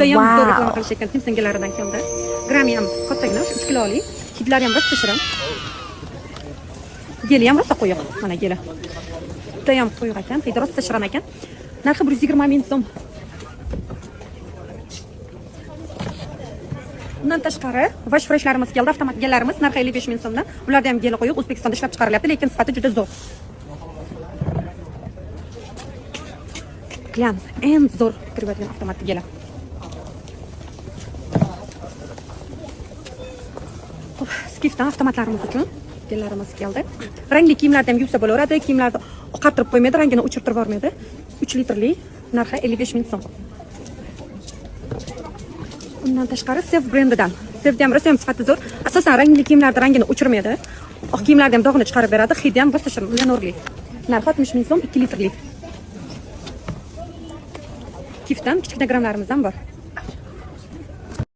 Judayam zo'r reklama qilishayotgan tim singillaridan keldi. Grammi ham kattagina, 3 kilolik. Hidlari ham rosa shirin. Geli ham rosa quyuq. Mana geli. Judayam quyuq ekan, hidi rosa shirin ekan. Narxi 120 ming so'm. Bundan tashqari, vash freshlarimiz keldi, avtomat gellarimiz narxi 55 ming so'mdan. Ularda ham geli quyuq, O'zbekistonda ishlab chiqarilyapti, lekin sifati juda zo'r. Klyan eng zo'r kirib avtomat geli. Skifdan avtomatlarimiz uchun gellarimiz keldi. Rangli kiyimlarda ham yuvsa bo'laveradi, kiyimlarni oqartirib qo'ymaydi, rangini o'chirtirib yubormaydi. 3 litrli, narxi 55 ming so'm. Bundan tashqari Sef brendidan. Sefda ham rosa sifati zo'r. Asosan rangli kiyimlarda rangini o'chirmaydi. Oq kiyimlarda ham dog'ini chiqarib beradi. Hidi ham rosa shirin, lenorli. Narxi 60 ming so'm, 2 litrli. Kifdan kichkina grammlarimiz ham bor.